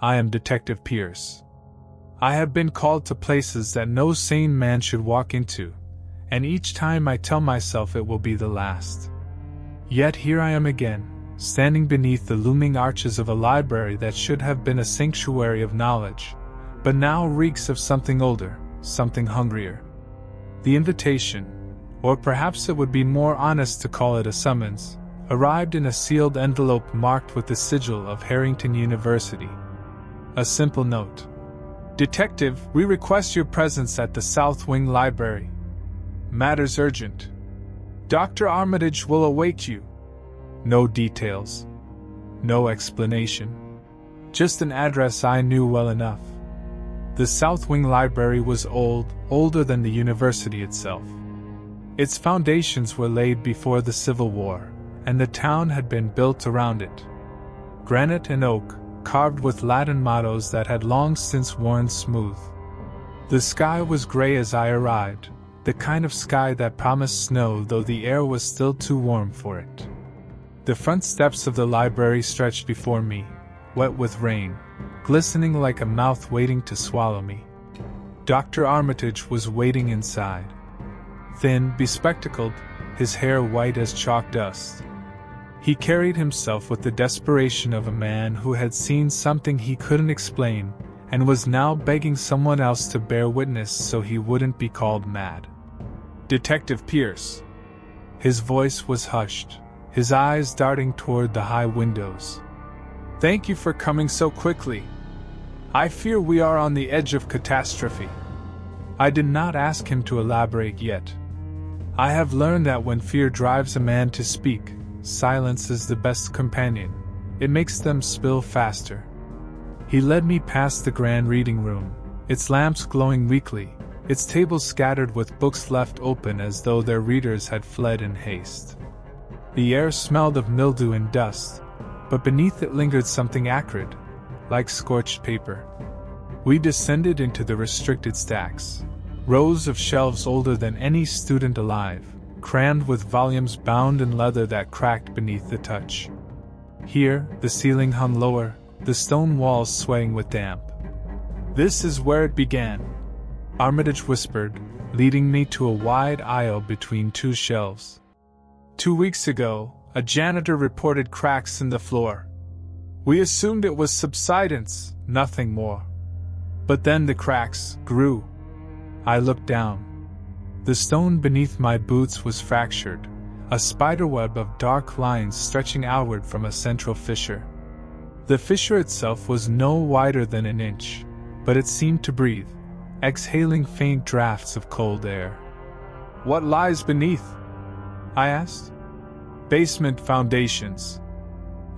I am Detective Pierce. I have been called to places that no sane man should walk into, and each time I tell myself it will be the last. Yet here I am again, standing beneath the looming arches of a library that should have been a sanctuary of knowledge, but now reeks of something older, something hungrier. The invitation, or perhaps it would be more honest to call it a summons, arrived in a sealed envelope marked with the sigil of Harrington University. A simple note. Detective, we request your presence at the South Wing Library. Matters urgent. Dr. Armitage will await you. No details. No explanation. Just an address I knew well enough. The South Wing Library was old, older than the university itself. Its foundations were laid before the Civil War, and the town had been built around it. Granite and oak, carved with Latin mottos that had long since worn smooth. The sky was gray as I arrived, the kind of sky that promised snow though the air was still too warm for it. The front steps of the library stretched before me, wet with rain, glistening like a mouth waiting to swallow me. Dr. Armitage was waiting inside. Thin, bespectacled, his hair white as chalk dust. He carried himself with the desperation of a man who had seen something he couldn't explain, and was now begging someone else to bear witness so he wouldn't be called mad. Detective Pierce. His voice was hushed, his eyes darting toward the high windows. Thank you for coming so quickly. I fear we are on the edge of catastrophe. I did not ask him to elaborate yet. I have learned that when fear drives a man to speak, silence is the best companion. It makes them spill faster. He led me past the grand reading room, its lamps glowing weakly, its tables scattered with books left open as though their readers had fled in haste. The air smelled of mildew and dust, but beneath it lingered something acrid, like scorched paper. We descended into the restricted stacks, rows of shelves older than any student alive, crammed with volumes bound in leather that cracked beneath the touch. Here, the ceiling hung lower, the stone walls swaying with damp. This is where it began, Armitage whispered, leading me to a wide aisle between two shelves. 2 weeks ago, a janitor reported cracks in the floor. We assumed it was subsidence, nothing more. But then the cracks grew. I looked down. The stone beneath my boots was fractured, a spiderweb of dark lines stretching outward from a central fissure. The fissure itself was no wider than an inch, but it seemed to breathe, exhaling faint drafts of cold air. What lies beneath? I asked. Basement foundations.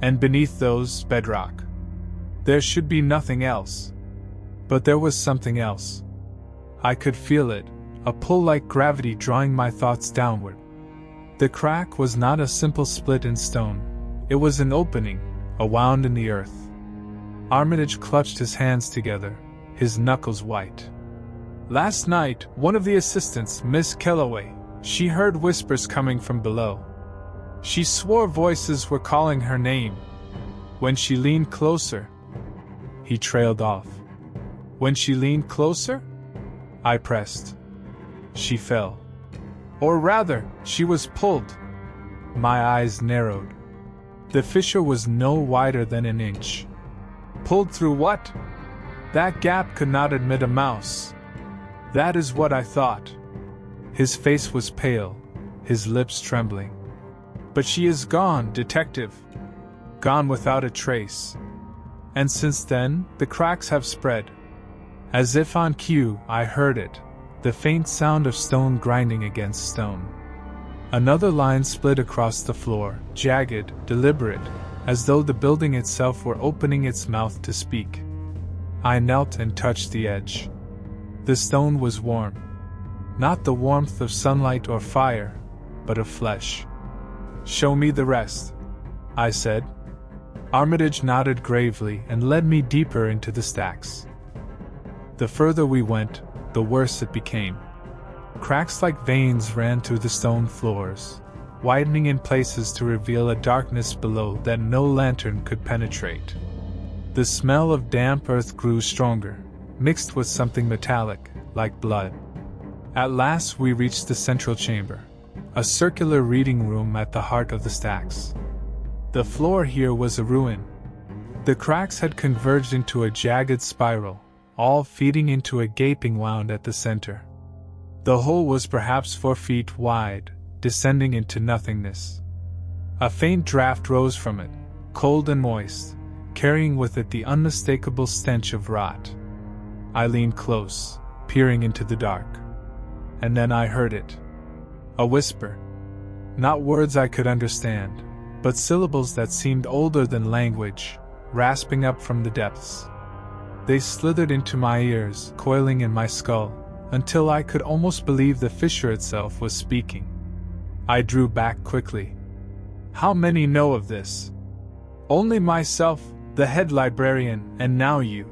And beneath those, bedrock. There should be nothing else. But there was something else. I could feel it, a pull like gravity drawing my thoughts downward. The crack was not a simple split in stone. It was an opening, a wound in the earth. Armitage clutched his hands together, his knuckles white. Last night, one of the assistants, Miss Kellaway, she heard whispers coming from below. She swore voices were calling her name. When she leaned closer, he trailed off. When she leaned closer, I pressed. She fell. Or rather, she was pulled. My eyes narrowed. The fissure was no wider than an inch. Pulled through what? That gap could not admit a mouse. That is what I thought. His face was pale, his lips trembling. But she is gone, detective. Gone without a trace. And since then, the cracks have spread. As if on cue, I heard it, the faint sound of stone grinding against stone. Another line split across the floor, jagged, deliberate, as though the building itself were opening its mouth to speak. I knelt and touched the edge. The stone was warm. Not the warmth of sunlight or fire, but of flesh. Show me the rest, I said. Armitage nodded gravely and led me deeper into the stacks. The further we went, the worse it became. Cracks like veins ran through the stone floors, widening in places to reveal a darkness below that no lantern could penetrate. The smell of damp earth grew stronger, mixed with something metallic, like blood. At last we reached the central chamber, a circular reading room at the heart of the stacks. The floor here was a ruin. The cracks had converged into a jagged spiral, all feeding into a gaping wound at the center. The hole was perhaps 4 feet wide, descending into nothingness. A faint draft rose from it, cold and moist, carrying with it the unmistakable stench of rot. I leaned close, peering into the dark. And then I heard it. A whisper. Not words I could understand, but syllables that seemed older than language, rasping up from the depths. They slithered into my ears, coiling in my skull, until I could almost believe the fissure itself was speaking. I drew back quickly. How many know of this? Only myself, the head librarian, and now you.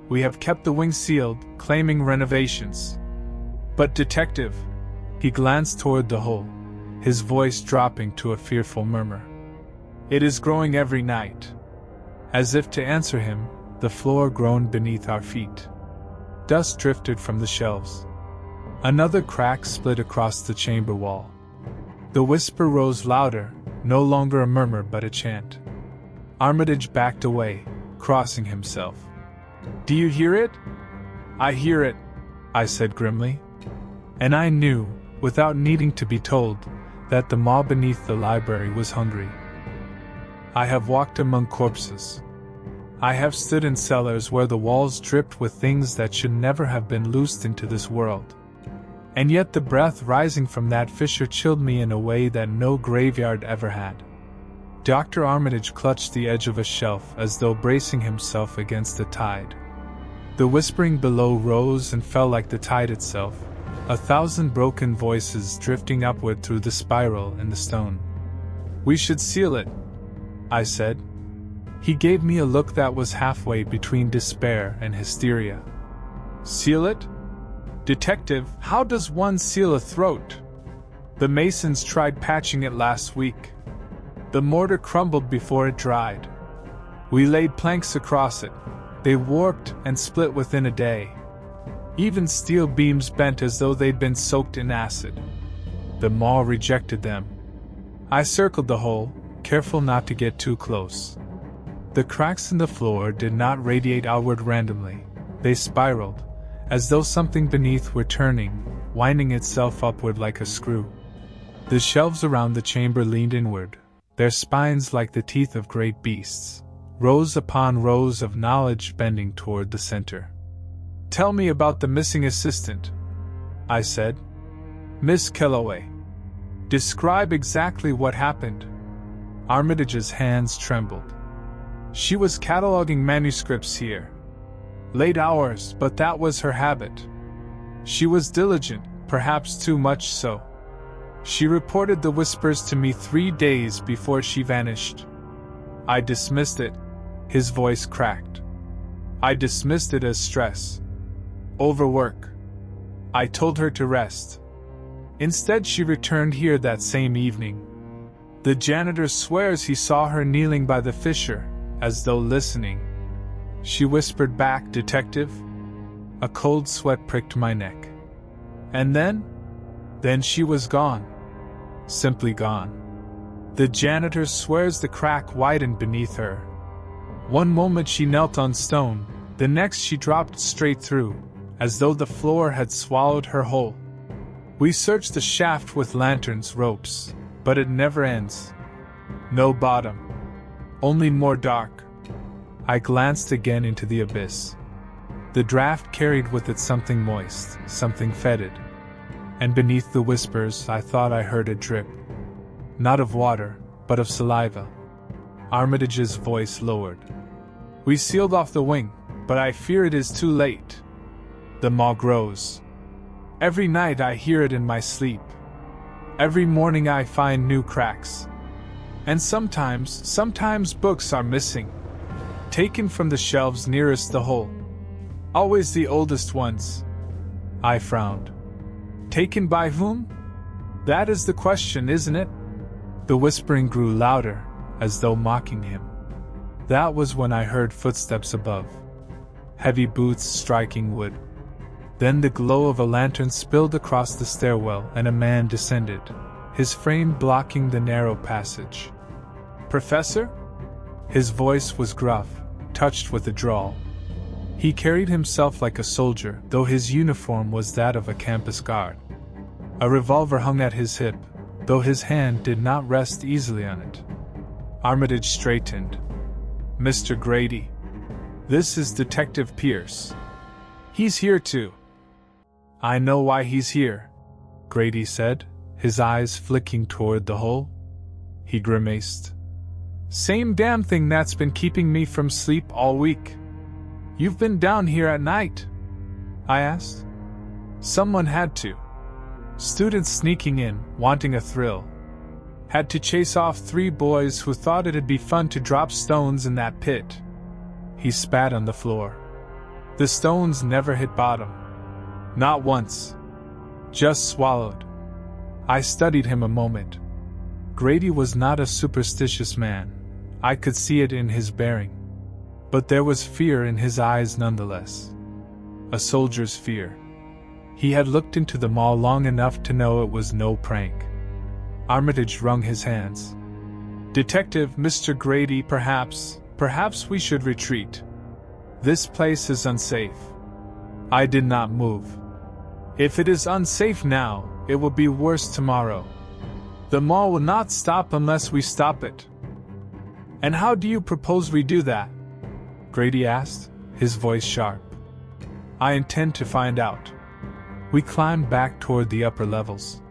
We have kept the wing sealed, claiming renovations. But detective, he glanced toward the hole, his voice dropping to a fearful murmur. It is growing every night. As if to answer him, the floor groaned beneath our feet. Dust drifted from the shelves. Another crack split across the chamber wall. The whisper rose louder, no longer a murmur but a chant. Armitage backed away, crossing himself. Do you hear it? I hear it, I said grimly. And I knew, without needing to be told, that the maw beneath the library was hungry. I have walked among corpses. I have stood in cellars where the walls dripped with things that should never have been loosed into this world. And yet the breath rising from that fissure chilled me in a way that no graveyard ever had. Dr. Armitage clutched the edge of a shelf as though bracing himself against the tide. The whispering below rose and fell like the tide itself, 1,000 broken voices drifting upward through the spiral in the stone. We should seal it, I said. He gave me a look that was halfway between despair and hysteria. Seal it? Detective, how does one seal a throat? The masons tried patching it last week. The mortar crumbled before it dried. We laid planks across it. They warped and split within a day. Even steel beams bent as though they'd been soaked in acid. The maw rejected them. I circled the hole, careful not to get too close. The cracks in the floor did not radiate outward randomly. They spiraled, as though something beneath were turning, winding itself upward like a screw. The shelves around the chamber leaned inward, their spines like the teeth of great beasts, rows upon rows of knowledge bending toward the center. Tell me about the missing assistant, I said. Miss Kellaway. Describe exactly what happened. Armitage's hands trembled. She was cataloging manuscripts here. Late hours, but that was her habit. She was diligent, perhaps too much so. She reported the whispers to me 3 days before she vanished. I dismissed it. His voice cracked. I dismissed it as stress. Overwork. I told her to rest. Instead, she returned here that same evening. The janitor swears he saw her kneeling by the fissure, as though listening. She whispered back, Detective. A cold sweat pricked my neck. And then? Then she was gone. Simply gone. The janitor swears the crack widened beneath her. One moment she knelt on stone, the next she dropped straight through, as though the floor had swallowed her whole. We searched the shaft with lanterns, ropes, but it never ends. No bottom. Only more dark. I glanced again into the abyss. The draft carried with it something moist, something fetid. And beneath the whispers I thought I heard a drip. Not of water, but of saliva. Armitage's voice lowered. We sealed off the wing, but I fear it is too late. The maw grows. Every night I hear it in my sleep. Every morning I find new cracks. And sometimes books are missing. Taken from the shelves nearest the hole. Always the oldest ones. I frowned. Taken by whom? That is the question, isn't it? The whispering grew louder, as though mocking him. That was when I heard footsteps above. Heavy boots striking wood. Then the glow of a lantern spilled across the stairwell and a man descended, his frame blocking the narrow passage. "Professor?" His voice was gruff, touched with a drawl. He carried himself like a soldier, though his uniform was that of a campus guard. A revolver hung at his hip, though his hand did not rest easily on it. Armitage straightened. "Mr. Grady. This is Detective Pierce. He's here too." "I know why he's here," Grady said, his eyes flicking toward the hole. He grimaced. "Same damn thing that's been keeping me from sleep all week." "You've been down here at night?" I asked. "Someone had to. Students sneaking in, wanting a thrill. Had to chase off 3 boys who thought it'd be fun to drop stones in that pit." He spat on the floor. "The stones never hit bottom. Not once. Just swallowed." I studied him a moment. Grady was not a superstitious man. I could see it in his bearing. But there was fear in his eyes nonetheless. A soldier's fear. He had looked into the mall long enough to know it was no prank. Armitage wrung his hands. "Detective Mr. Grady, perhaps we should retreat. This place is unsafe." I did not move. "If it is unsafe now, it will be worse tomorrow. The mall will not stop unless we stop it." "And how do you propose we do that?" Grady asked, his voice sharp. "I intend to find out." We climbed back toward the upper levels.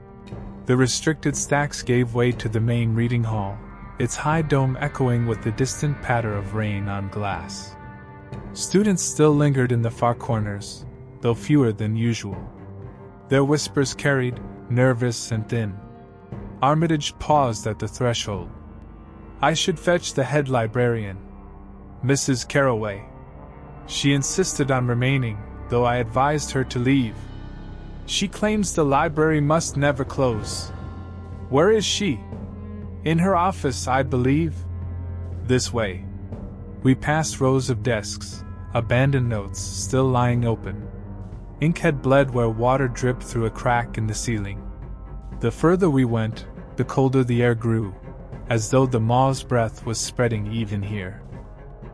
The restricted stacks gave way to the main reading hall, its high dome echoing with the distant patter of rain on glass. Students still lingered in the far corners, though fewer than usual. Their whispers carried, nervous and thin. Armitage paused at the threshold. "I should fetch the head librarian, Mrs. Carroway." She insisted on remaining, though I advised her to leave. "She claims the library must never close." "Where is she?" "In her office, I believe." "This way." We passed rows of desks, abandoned notes still lying open. Ink had bled where water dripped through a crack in the ceiling. The further we went, the colder the air grew, as though the maw's breath was spreading even here.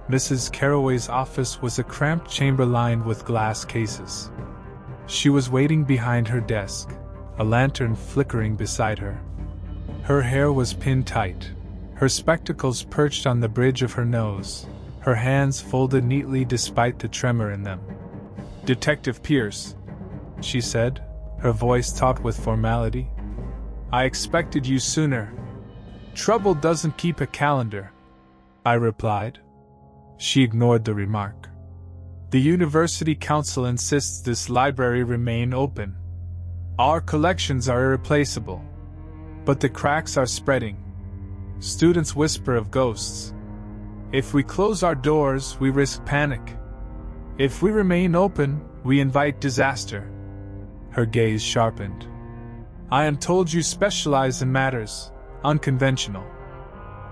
Mrs. Carroway's office was a cramped chamber lined with glass cases. She was waiting behind her desk, a lantern flickering beside her. Her hair was pinned tight, her spectacles perched on the bridge of her nose, her hands folded neatly despite the tremor in them. "Detective Pierce," she said, her voice taut with formality. "I expected you sooner." "Trouble doesn't keep a calendar," I replied. She ignored the remark. "The University Council insists this library remain open. Our collections are irreplaceable. But the cracks are spreading. Students whisper of ghosts. If we close our doors, we risk panic. If we remain open, we invite disaster." Her gaze sharpened. "I am told you specialize in matters unconventional.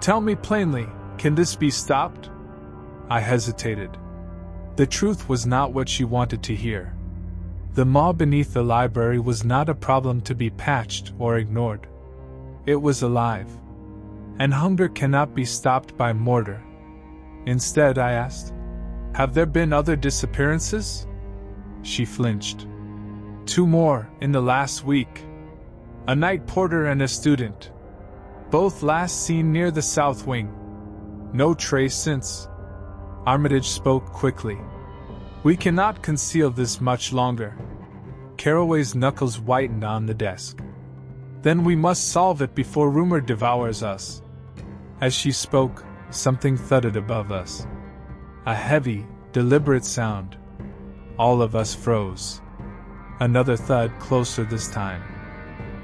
Tell me plainly, can this be stopped?" I hesitated. The truth was not what she wanted to hear. The maw beneath the library was not a problem to be patched or ignored. It was alive. And hunger cannot be stopped by mortar. Instead, I asked, "Have there been other disappearances?" She flinched. "2 more in the last week. A night porter and a student. Both last seen near the south wing. No trace since." Armitage spoke quickly. "We cannot conceal this much longer." Carroway's knuckles whitened on the desk. "Then we must solve it before rumor devours us." As she spoke, something thudded above us. A heavy, deliberate sound. All of us froze. Another thud closer this time.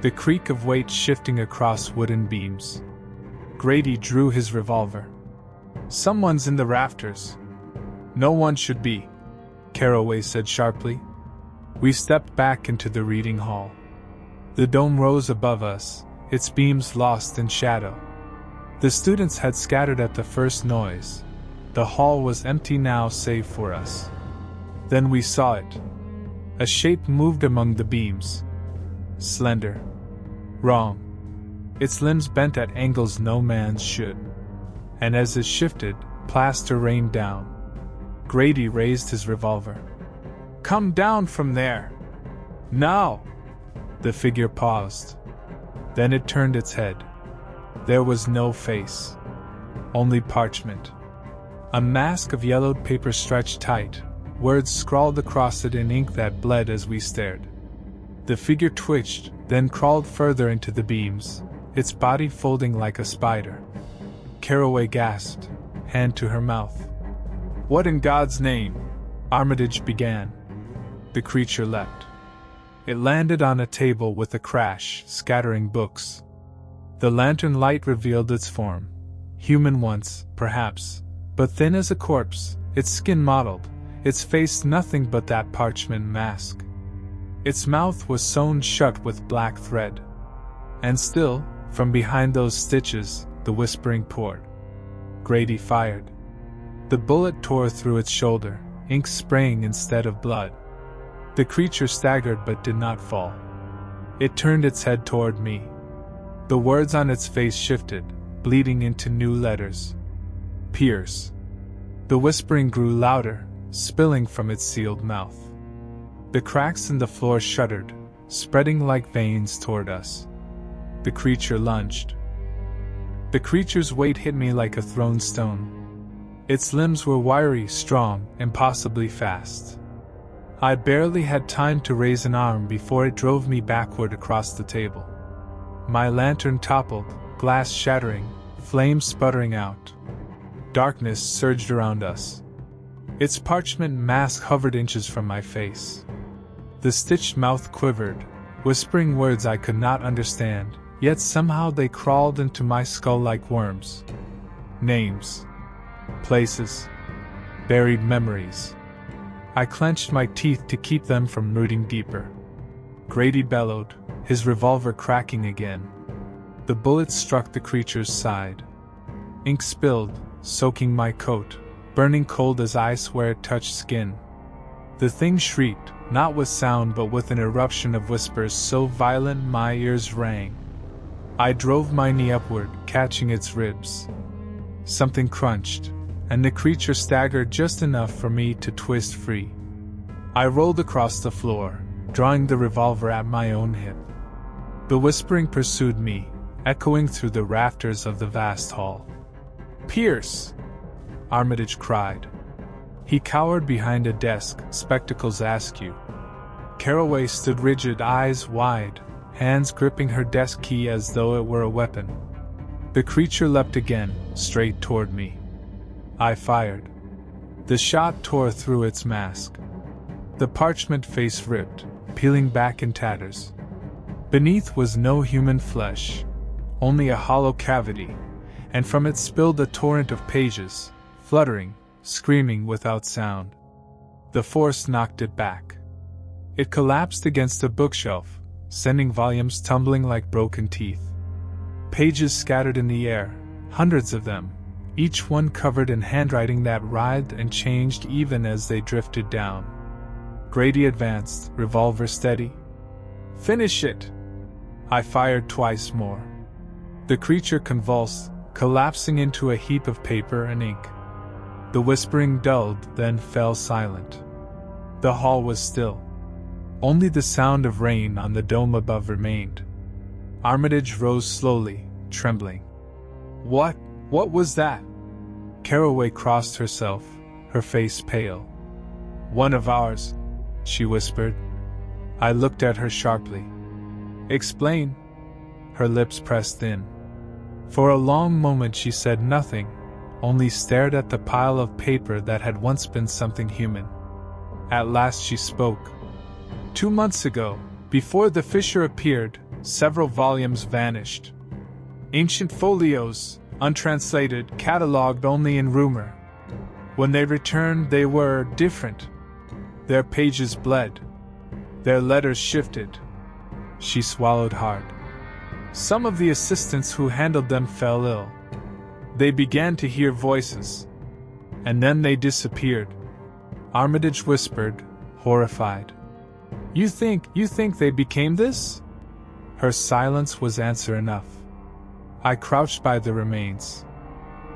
The creak of weight shifting across wooden beams. Grady drew his revolver. "Someone's in the rafters." "No one should be," Carroway said sharply. We stepped back into the reading hall. The dome rose above us, its beams lost in shadow. The students had scattered at the first noise, The hall was empty now save for us. Then we saw it. A shape moved among the beams. Slender. Wrong. Its limbs bent at angles no man's should. And as it shifted, plaster rained down. Grady raised his revolver. "Come down from there! Now!" The figure paused. Then it turned its head. There was no face. Only parchment. A mask of yellowed paper stretched tight, words scrawled across it in ink that bled as we stared. The figure twitched, then crawled further into the beams, its body folding like a spider. Caraway gasped, hand to her mouth. "What in God's name?" Armitage began. The creature leapt. It landed on a table with a crash, scattering books. The lantern light revealed its form. Human once, perhaps, but thin as a corpse, its skin mottled, its face nothing but that parchment mask. Its mouth was sewn shut with black thread. And still, from behind those stitches, the whispering poured. Grady fired. The bullet tore through its shoulder, ink spraying instead of blood. The creature staggered but did not fall. It turned its head toward me. The words on its face shifted, bleeding into new letters. Pierce. The whispering grew louder, spilling from its sealed mouth. The cracks in the floor shuddered, spreading like veins toward us. The creature lunged. The creature's weight hit me like a thrown stone. Its limbs were wiry, strong, impossibly fast. I barely had time to raise an arm before it drove me backward across the table. My lantern toppled, glass shattering, flames sputtering out. Darkness surged around us. Its parchment mask hovered inches from my face. The stitched mouth quivered, whispering words I could not understand, yet somehow they crawled into my skull like worms. Names. Places. Buried memories. I clenched my teeth to keep them from rooting deeper. Grady bellowed, his revolver cracking again. The bullet struck the creature's side. Ink spilled, soaking my coat, burning cold as ice where it touched skin. The thing shrieked, not with sound but with an eruption of whispers so violent my ears rang. I drove my knee upward, catching its ribs. Something crunched, and the creature staggered just enough for me to twist free. I rolled across the floor, drawing the revolver at my own hip. The whispering pursued me, echoing through the rafters of the vast hall. "Pierce!" Armitage cried. He cowered behind a desk, spectacles askew. Caraway stood rigid, eyes wide, hands gripping her desk key as though it were a weapon. The creature leapt again, straight toward me. I fired. The shot tore through its mask. The parchment face ripped, peeling back in tatters. Beneath was no human flesh, only a hollow cavity, and from it spilled a torrent of pages, fluttering, screaming without sound. The force knocked it back. It collapsed against a bookshelf, sending volumes tumbling like broken teeth. Pages scattered in the air, hundreds of them, each one covered in handwriting that writhed and changed even as they drifted down. Grady advanced, revolver steady. "Finish it!" I fired twice more. The creature convulsed, collapsing into a heap of paper and ink. The whispering dulled, then fell silent. The hall was still. Only the sound of rain on the dome above remained. Armitage rose slowly, trembling. What was that?" Caraway crossed herself, her face pale. "One of ours," she whispered. I looked at her sharply. "Explain." Her lips pressed in. For a long moment she said nothing, only stared at the pile of paper that had once been something human. At last she spoke. 2 months ago, before the fissure appeared, several volumes vanished. Ancient folios, untranslated, catalogued only in rumor. When they returned, they were different. Their pages bled. Their letters shifted. She swallowed hard. Some of the assistants who handled them fell ill. They began to hear voices. And then they disappeared. Armitage whispered, horrified. You think they became this? Her silence was answer enough. I crouched by the remains.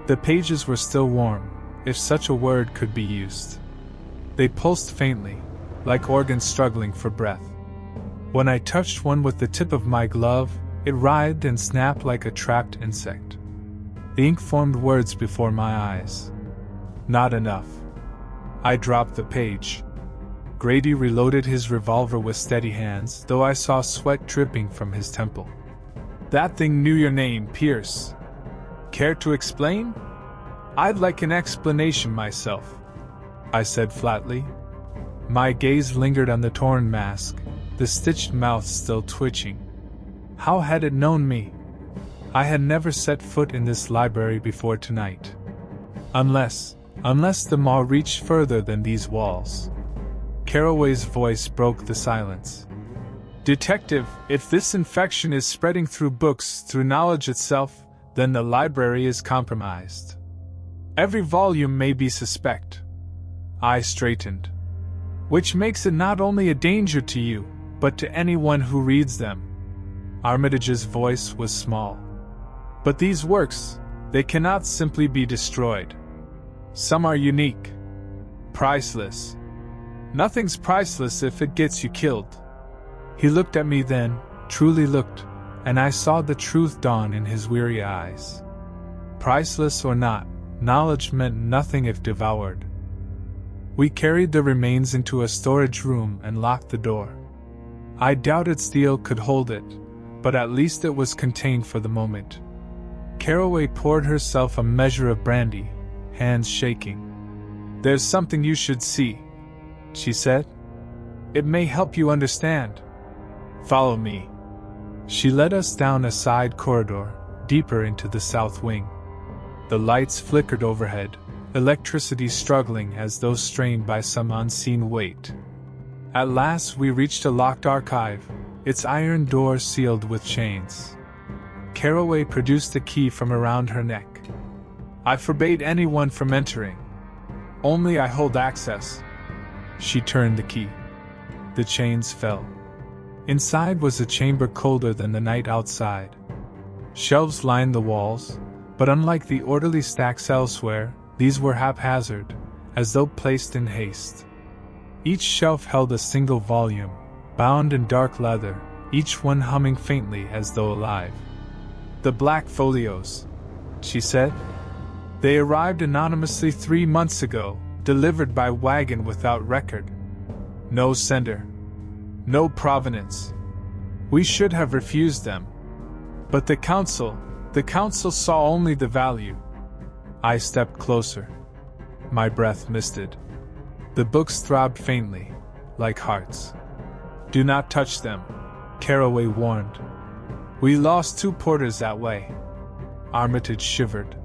The pages were still warm, if such a word could be used. They pulsed faintly, like organs struggling for breath. When I touched one with the tip of my glove, it writhed and snapped like a trapped insect. The ink formed words before my eyes. Not enough. I dropped the page. Grady reloaded his revolver with steady hands, though I saw sweat dripping from his temple. That thing knew your name, Pierce. Care to explain? I'd like an explanation myself, I said flatly. My gaze lingered on the torn mask, the stitched mouth still twitching. How had it known me? I had never set foot in this library before tonight. Unless the maw reached further than these walls. Carraway's voice broke the silence. Detective, if this infection is spreading through books, through knowledge itself, then the library is compromised. Every volume may be suspect. I straightened. Which makes it not only a danger to you, but to anyone who reads them. Armitage's voice was small. But these works, they cannot simply be destroyed. Some are unique. Priceless. Nothing's priceless if it gets you killed. He looked at me then, truly looked, and I saw the truth dawn in his weary eyes. Priceless or not, knowledge meant nothing if devoured. We carried the remains into a storage room and locked the door. I doubted steel could hold it, but at least it was contained for the moment. Carraway poured herself a measure of brandy, hands shaking. There's something you should see, she said. It may help you understand. Follow me. She led us down a side corridor, deeper into the south wing. The lights flickered overhead, electricity struggling as though strained by some unseen weight. At last we reached a locked archive, its iron door sealed with chains. Carraway produced a key from around her neck. I forbade anyone from entering. Only I hold access. She turned the key. The chains fell. Inside was a chamber colder than the night outside. Shelves lined the walls, but unlike the orderly stacks elsewhere, these were haphazard, as though placed in haste. Each shelf held a single volume, bound in dark leather, each one humming faintly as though alive. The black folios, she said. They arrived anonymously 3 months ago, delivered by wagon without record. No sender. No provenance. We should have refused them. But the council saw only the value. I stepped closer. My breath misted. The books throbbed faintly, like hearts. Do not touch them, Carraway warned. We lost 2 porters that way. Armitage shivered.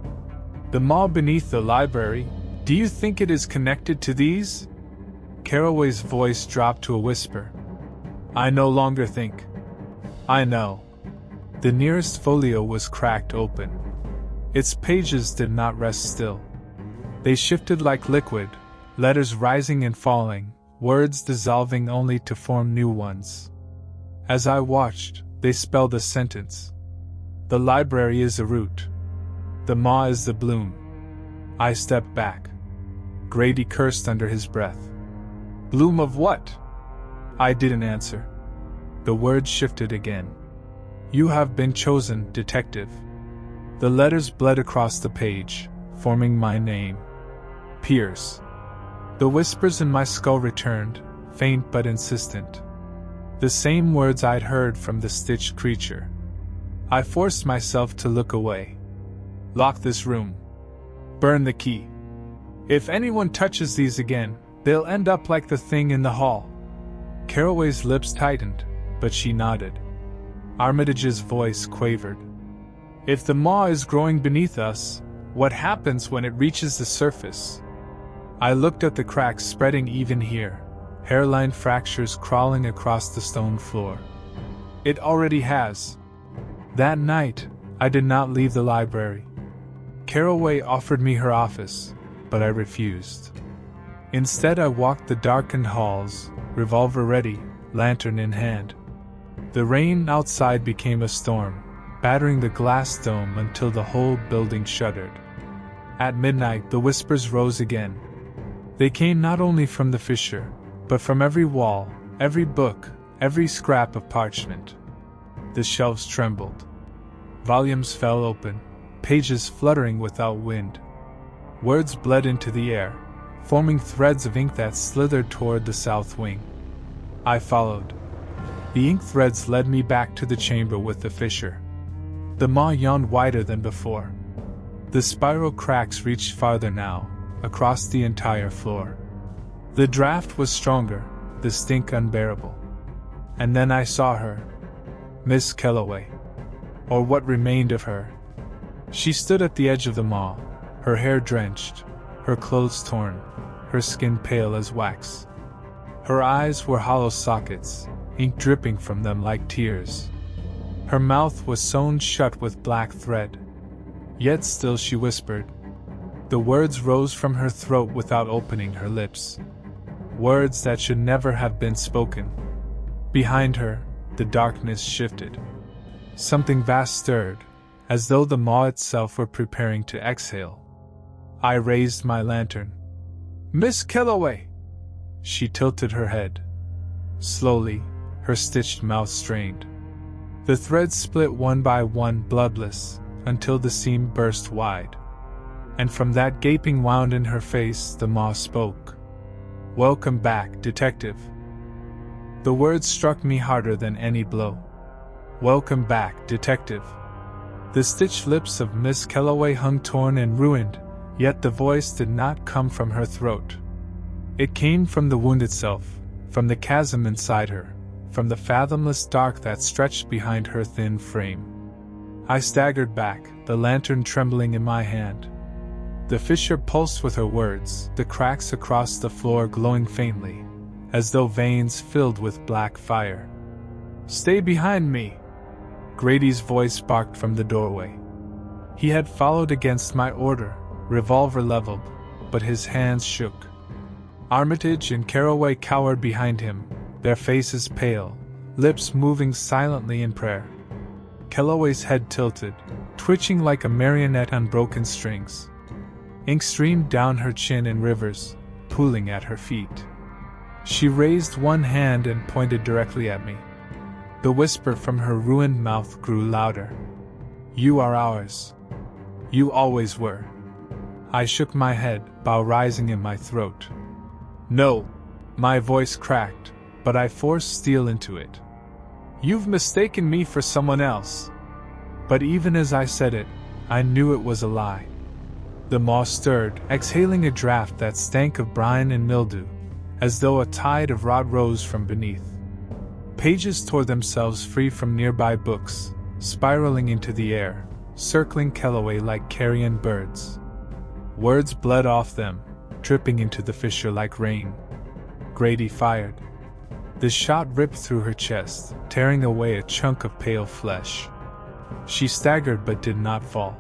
The maw beneath the library, do you think it is connected to these? Carraway's voice dropped to a whisper. I no longer think. I know. The nearest folio was cracked open. Its pages did not rest still. They shifted like liquid, letters rising and falling, words dissolving only to form new ones. As I watched, they spelled a sentence. The library is a root. The maw is the bloom. I stepped back. Grady cursed under his breath. Bloom of what? I didn't answer. The words shifted again. You have been chosen, detective. The letters bled across the page, forming my name. Pierce. The whispers in my skull returned, faint but insistent. The same words I'd heard from the stitched creature. I forced myself to look away. Lock this room. Burn the key. If anyone touches these again, they'll end up like the thing in the hall. Carraway's lips tightened, but she nodded. Armitage's voice quavered. If the maw is growing beneath us, what happens when it reaches the surface? I looked at the cracks spreading even here, hairline fractures crawling across the stone floor. It already has. That night, I did not leave the library. Carraway offered me her office, but I refused. Instead, I walked the darkened halls, revolver ready, lantern in hand. The rain outside became a storm, battering the glass dome until the whole building shuddered. At midnight, the whispers rose again. They came not only from the fissure, but from every wall, every book, every scrap of parchment. The shelves trembled. Volumes fell open, pages fluttering without wind. Words bled into the air, forming threads of ink that slithered toward the south wing. I followed. The ink threads led me back to the chamber with the fissure. The maw yawned wider than before. The spiral cracks reached farther now, across the entire floor. The draft was stronger, the stink unbearable. And then I saw her. Miss Kellaway. Or what remained of her. She stood at the edge of the maw, her hair drenched, her clothes torn, her skin pale as wax. Her eyes were hollow sockets, ink dripping from them like tears. Her mouth was sewn shut with black thread. Yet still she whispered. The words rose from her throat without opening her lips. Words that should never have been spoken. Behind her, the darkness shifted. Something vast stirred, as though the maw itself were preparing to exhale. I raised my lantern. Miss Kellaway! She tilted her head. Slowly, her stitched mouth strained. The threads split one by one, bloodless, until the seam burst wide. And from that gaping wound in her face, the maw spoke. Welcome back, detective. The words struck me harder than any blow. Welcome back, detective. The stitched lips of Miss Kellaway hung torn and ruined, yet the voice did not come from her throat. It came from the wound itself, from the chasm inside her, from the fathomless dark that stretched behind her thin frame. I staggered back, the lantern trembling in my hand. The fissure pulsed with her words, the cracks across the floor glowing faintly, as though veins filled with black fire. Stay behind me! Grady's voice barked from the doorway. He had followed against my order, revolver leveled, but his hands shook. Armitage and Caraway cowered behind him, their faces pale, lips moving silently in prayer. Kellaway's head tilted, twitching like a marionette on broken strings. Ink streamed down her chin in rivers, pooling at her feet. She raised one hand and pointed directly at me. The whisper from her ruined mouth grew louder. You are ours. You always were. I shook my head, bow rising in my throat. No. My voice cracked, but I forced steel into it. You've mistaken me for someone else. But even as I said it, I knew it was a lie. The maw stirred, exhaling a draft that stank of brine and mildew, as though a tide of rot rose from beneath. Pages tore themselves free from nearby books, spiraling into the air, circling Kellaway like carrion birds. Words bled off them, dripping into the fissure like rain. Grady fired. The shot ripped through her chest, tearing away a chunk of pale flesh. She staggered but did not fall.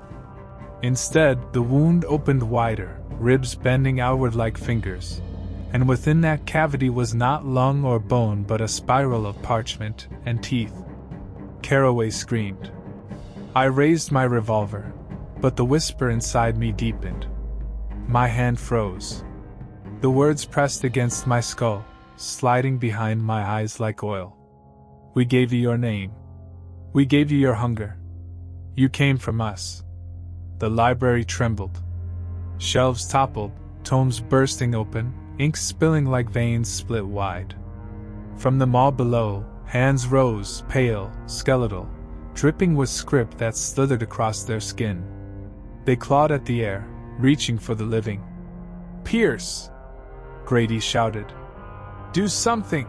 Instead, the wound opened wider, ribs bending outward like fingers, and within that cavity was not lung or bone but a spiral of parchment and teeth. Caraway screamed. I raised my revolver, but the whisper inside me deepened. My hand froze. The words pressed against my skull, sliding behind my eyes like oil. We gave you your name. We gave you your hunger. You came from us. The library trembled. Shelves toppled, tomes bursting open, ink spilling like veins split wide. From the maw below, hands rose, pale, skeletal, dripping with script that slithered across their skin. They clawed at the air, reaching for the living. Pierce! Grady shouted. Do something!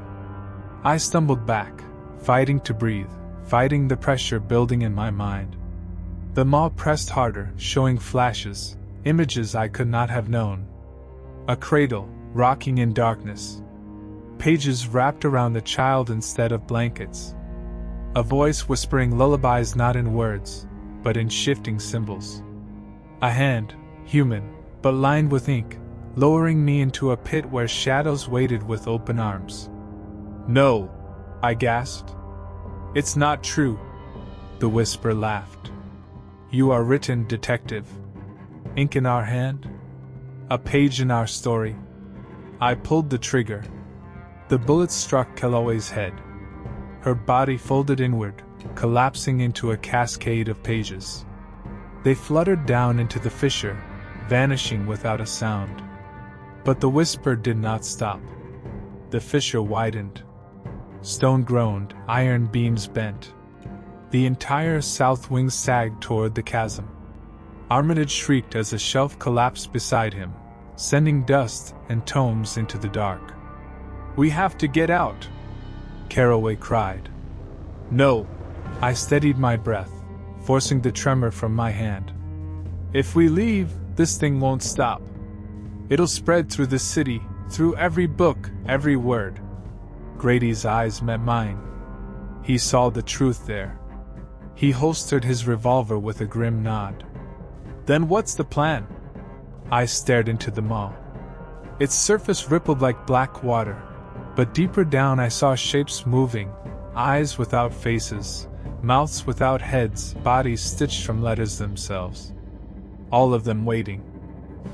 I stumbled back, fighting to breathe, fighting the pressure building in my mind. The maw pressed harder, showing flashes, images I could not have known. A cradle, rocking in darkness. Pages wrapped around the child instead of blankets. A voice whispering lullabies not in words, but in shifting symbols. A hand, human, but lined with ink, lowering me into a pit where shadows waited with open arms. "No," I gasped. "It's not true." The whisper laughed. "You are written, detective. Ink in our hand, a page in our story." I pulled the trigger. The bullet struck Kellaway's head. Her body folded inward, collapsing into a cascade of pages. They fluttered down into the fissure, vanishing without a sound. But the whisper did not stop. The fissure widened. Stone groaned, iron beams bent. The entire south wing sagged toward the chasm. Armitage shrieked as a shelf collapsed beside him, sending dust and tomes into the dark. "We have to get out!" Caraway cried. "No!" I steadied my breath, forcing the tremor from my hand. "If we leave, this thing won't stop. It'll spread through the city, through every book, every word." Grady's eyes met mine. He saw the truth there. He holstered his revolver with a grim nod. "Then what's the plan?" I stared into the maw. Its surface rippled like black water, but deeper down I saw shapes moving, eyes without faces, mouths without heads, bodies stitched from letters themselves. All of them waiting.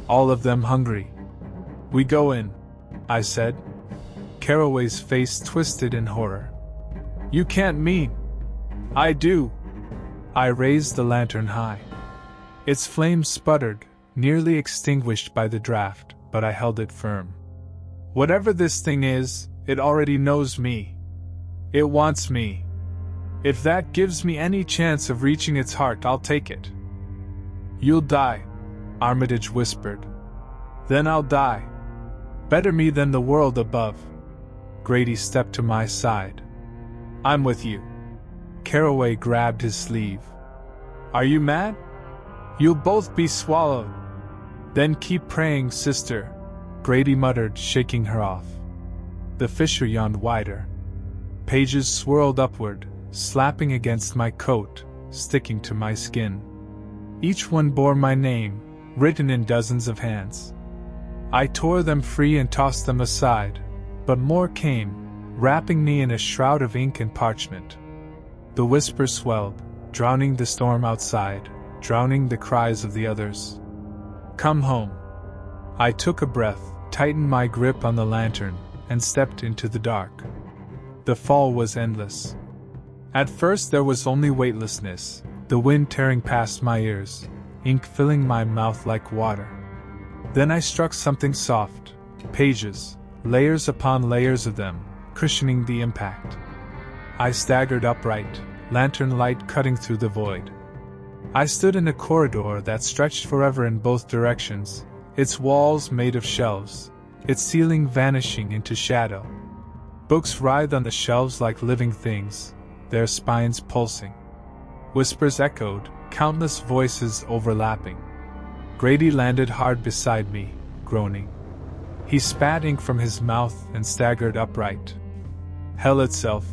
All of them hungry. "We go in," I said. Caraway's face twisted in horror. "You can't mean—" "I do." I raised the lantern high. Its flame sputtered, nearly extinguished by the draft, but I held it firm. "Whatever this thing is, it already knows me. It wants me. If that gives me any chance of reaching its heart, I'll take it." "You'll die," Armitage whispered. "Then I'll die. Better me than the world above." Grady stepped to my side. "I'm with you." Caraway grabbed his sleeve. "Are you mad? You'll both be swallowed." "Then keep praying, sister," Grady muttered, shaking her off. The fissure yawned wider. Pages swirled upward, slapping against my coat, sticking to my skin. Each one bore my name, written in dozens of hands. I tore them free and tossed them aside, but more came, wrapping me in a shroud of ink and parchment. The whisper swelled, drowning the storm outside, drowning the cries of the others. "Come home." I took a breath, tightened my grip on the lantern, and stepped into the dark. The fall was endless. At first there was only weightlessness, the wind tearing past my ears, ink filling my mouth like water. Then I struck something soft, pages, layers upon layers of them, cushioning the impact. I staggered upright, lantern light cutting through the void. I stood in a corridor that stretched forever in both directions, its walls made of shelves, its ceiling vanishing into shadow. Books writhed on the shelves like living things, their spines pulsing. Whispers echoed, countless voices overlapping. Grady landed hard beside me, groaning. He spat ink from his mouth and staggered upright. "Hell itself,"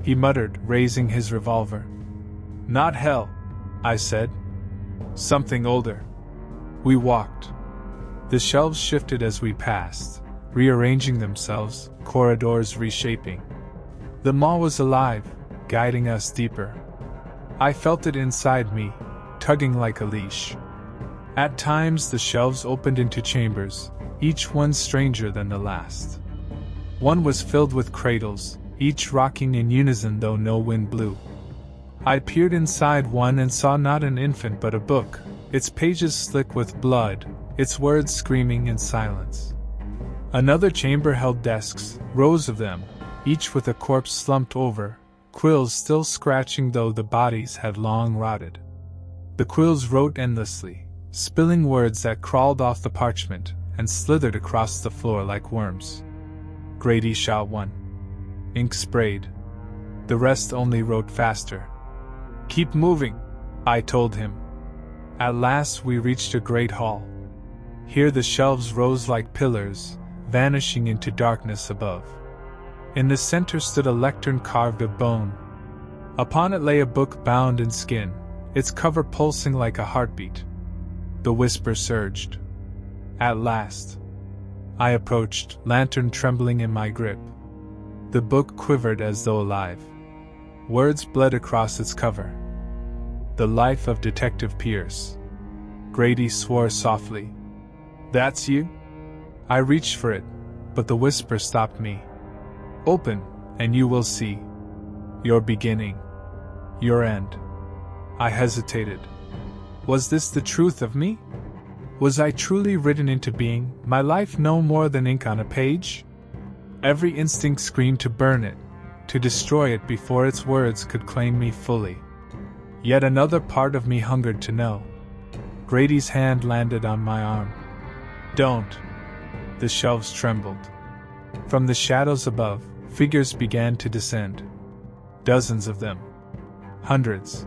he muttered, raising his revolver. "Not hell," I said. "Something older." We walked. The shelves shifted as we passed, rearranging themselves, corridors reshaping. The maw was alive, guiding us deeper. I felt it inside me, tugging like a leash. At times the shelves opened into chambers, each one stranger than the last. One was filled with cradles, each rocking in unison though no wind blew. I peered inside one and saw not an infant but a book, its pages slick with blood, its words screaming in silence. Another chamber held desks, rows of them, each with a corpse slumped over, quills still scratching though the bodies had long rotted. The quills wrote endlessly, spilling words that crawled off the parchment and slithered across the floor like worms. Grady shot one. Ink sprayed. The rest only wrote faster. "Keep moving," I told him. At last we reached a great hall. Here the shelves rose like pillars, vanishing into darkness above. In the center stood a lectern carved of bone. Upon it lay a book bound in skin, its cover pulsing like a heartbeat. The whisper surged. At last. I approached, lantern trembling in my grip. The book quivered as though alive. Words bled across its cover. The Life of Detective Pierce. Grady swore softly. That's you? I reached for it, but the whisper stopped me. Open, and you will see. Your beginning. Your end. I hesitated. Was this the truth of me? Was I truly written into being, my life no more than ink on a page? Every instinct screamed to burn it, to destroy it before its words could claim me fully. Yet another part of me hungered to know. Grady's hand landed on my arm. Don't. The shelves trembled. From the shadows above, figures began to descend. Dozens of them. Hundreds.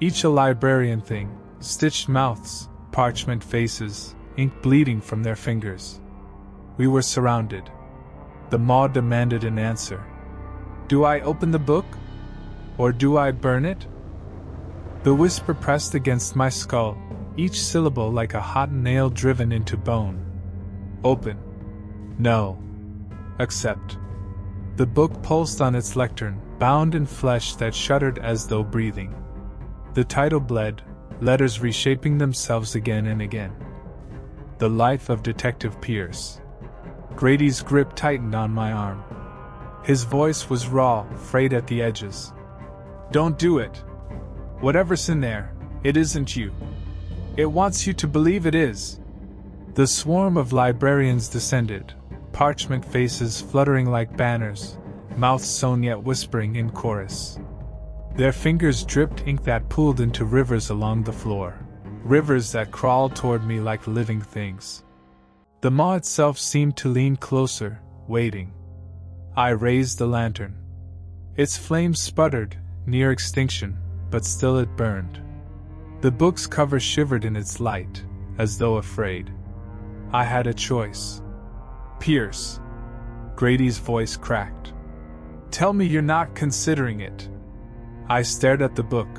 Each a librarian thing, stitched mouths, parchment faces, ink bleeding from their fingers. We were surrounded. The maw demanded an answer. Do I open the book? Or do I burn it? The whisper pressed against my skull, each syllable like a hot nail driven into bone. Open. No. Accept. The book pulsed on its lectern, bound in flesh that shuddered as though breathing. The title bled, letters reshaping themselves again and again. The Life of Detective Pierce. Grady's grip tightened on my arm. His voice was raw, frayed at the edges. Don't do it. Whatever's in there, it isn't you. It wants you to believe it is. The swarm of librarians descended, parchment faces fluttering like banners, mouths sewn yet whispering in chorus. Their fingers dripped ink that pooled into rivers along the floor, rivers that crawled toward me like living things. The maw itself seemed to lean closer, waiting. I raised the lantern. Its flame sputtered, near extinction, but still it burned. The book's cover shivered in its light, as though afraid. I had a choice. Pierce. Grady's voice cracked. Tell me you're not considering it. I stared at the book.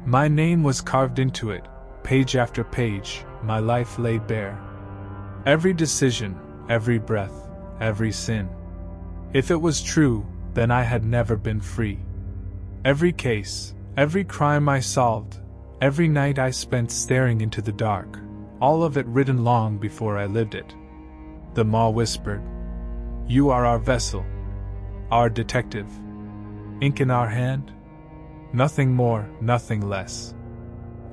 My name was carved into it, page after page, my life lay bare. Every decision, every breath, every sin. If it was true, then I had never been free. Every case, every crime I solved, every night I spent staring into the dark, all of it written long before I lived it. The maw whispered, You are our vessel, our detective. Ink in our hand? Nothing more, nothing less.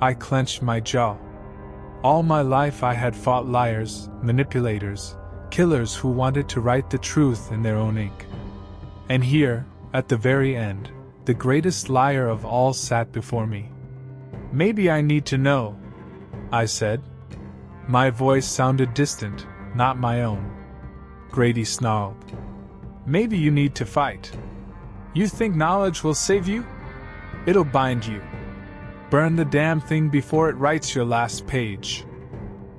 I clenched my jaw. All my life I had fought liars, manipulators, killers who wanted to write the truth in their own ink. And here, at the very end, the greatest liar of all sat before me. Maybe I need to know, I said. My voice sounded distant, not my own. Grady snarled. Maybe you need to fight. You think knowledge will save you? It'll bind you. Burn the damn thing before it writes your last page.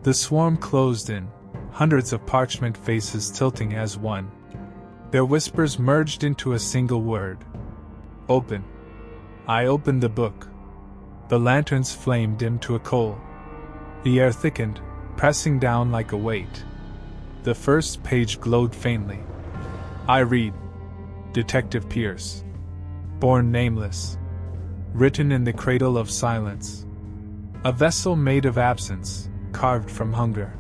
The swarm closed in, hundreds of parchment faces tilting as one. Their whispers merged into a single word. Open. I opened the book. The lantern's flame dimmed to a coal. The air thickened, pressing down like a weight. The first page glowed faintly. I read. Detective Pierce. Born nameless. Written in the cradle of silence. A vessel made of absence, carved from hunger.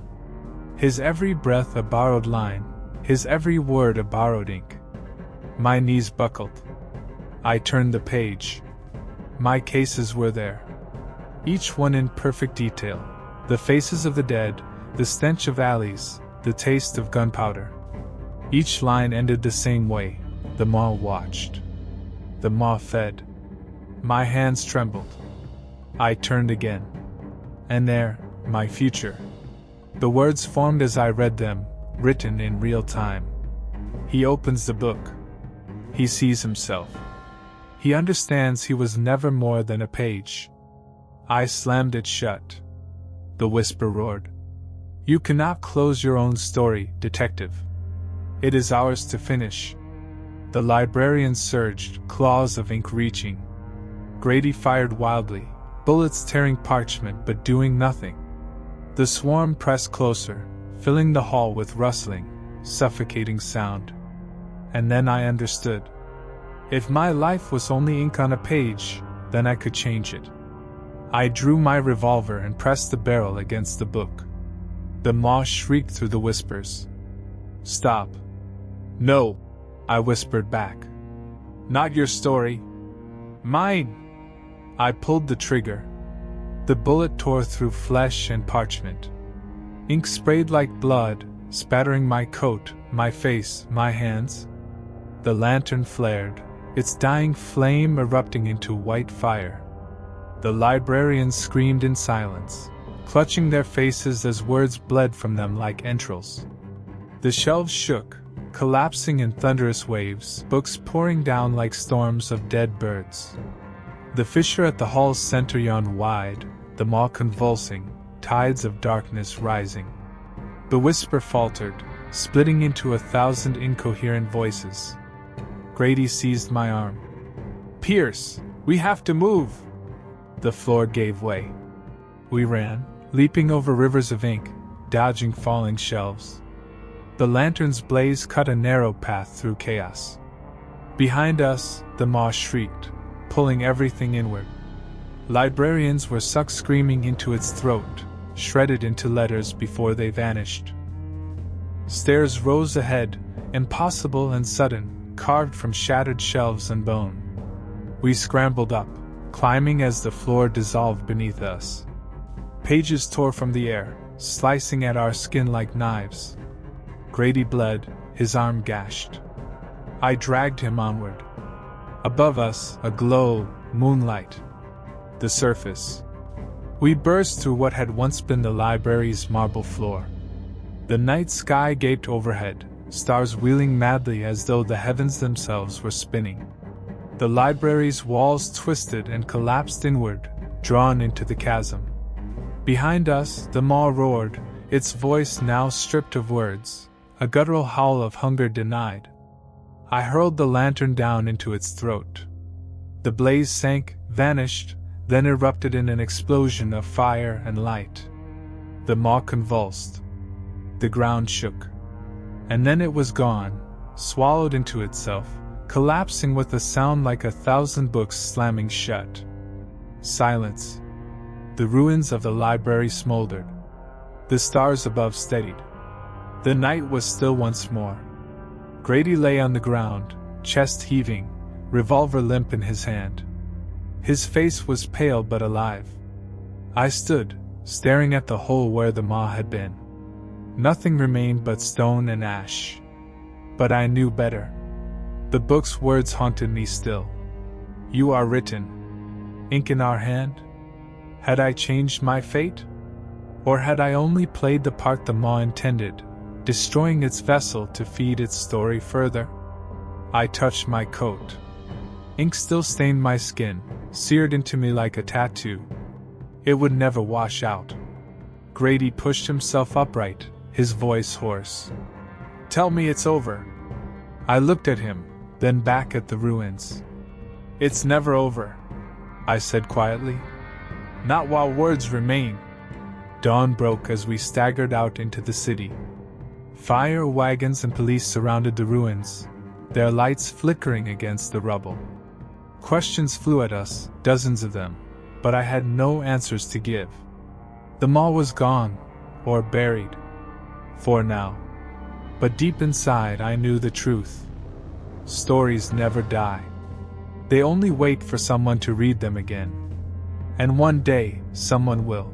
His every breath a borrowed line, his every word a borrowed ink. My knees buckled. I turned the page. My cases were there. Each one in perfect detail. The faces of the dead, the stench of alleys, the taste of gunpowder. Each line ended the same way. The maw watched. The maw fed. My hands trembled. I turned again. And there, my future. The words formed as I read them, written in real time. He opens the book. He sees himself. He understands he was never more than a page. I slammed it shut. The whisper roared. You cannot close your own story, detective. It is ours to finish. The librarian surged, claws of ink reaching. Grady fired wildly, bullets tearing parchment but doing nothing. The swarm pressed closer, filling the hall with rustling, suffocating sound. And then I understood. If my life was only ink on a page, then I could change it. I drew my revolver and pressed the barrel against the book. The maw shrieked through the whispers. "Stop." "No," I whispered back. "Not your story. Mine." I pulled the trigger. The bullet tore through flesh and parchment. Ink sprayed like blood, spattering my coat, my face, my hands. The lantern flared, its dying flame erupting into white fire. The librarians screamed in silence, clutching their faces as words bled from them like entrails. The shelves shook, collapsing in thunderous waves, books pouring down like storms of dead birds. The fissure at the hall's center yawned wide, the maw convulsing, tides of darkness rising. The whisper faltered, splitting into 1,000 incoherent voices. Grady seized my arm. "Pierce, we have to move!" The floor gave way. We ran, leaping over rivers of ink, dodging falling shelves. The lantern's blaze cut a narrow path through chaos. Behind us, the maw shrieked, pulling everything inward. Librarians were sucked screaming into its throat, shredded into letters before they vanished. Stairs rose ahead, impossible and sudden, carved from shattered shelves and bone. We scrambled up, climbing as the floor dissolved beneath us. Pages tore from the air, slicing at our skin like knives. Grady bled, his arm gashed. I dragged him onward. Above us, a glow, moonlight. The surface. We burst through what had once been the library's marble floor. The night sky gaped overhead, stars wheeling madly as though the heavens themselves were spinning. The library's walls twisted and collapsed inward, drawn into the chasm. Behind us, the maw roared, its voice now stripped of words, a guttural howl of hunger denied. I hurled the lantern down into its throat. The blaze sank, vanished, then erupted in an explosion of fire and light. The maw convulsed. The ground shook. And then it was gone, swallowed into itself, collapsing with a sound like 1,000 books slamming shut. Silence. The ruins of the library smoldered. The stars above steadied. The night was still once more. Grady lay on the ground, chest heaving, revolver limp in his hand. His face was pale but alive. I stood, staring at the hole where the maw had been. Nothing remained but stone and ash. But I knew better. The book's words haunted me still. "You are written." Ink in our hand? Had I changed my fate? Or had I only played the part the maw intended, destroying its vessel to feed its story further? I touched my coat. Ink still stained my skin, seared into me like a tattoo. It would never wash out. Grady pushed himself upright, his voice hoarse. "Tell me it's over." I looked at him, then back at the ruins. "It's never over," I said quietly. "Not while words remain." Dawn broke as we staggered out into the city. Fire wagons and police surrounded the ruins, their lights flickering against the rubble. Questions flew at us, dozens of them, but I had no answers to give. The maw was gone, or buried. For now. But deep inside I knew the truth. Stories never die. They only wait for someone to read them again. And one day, someone will.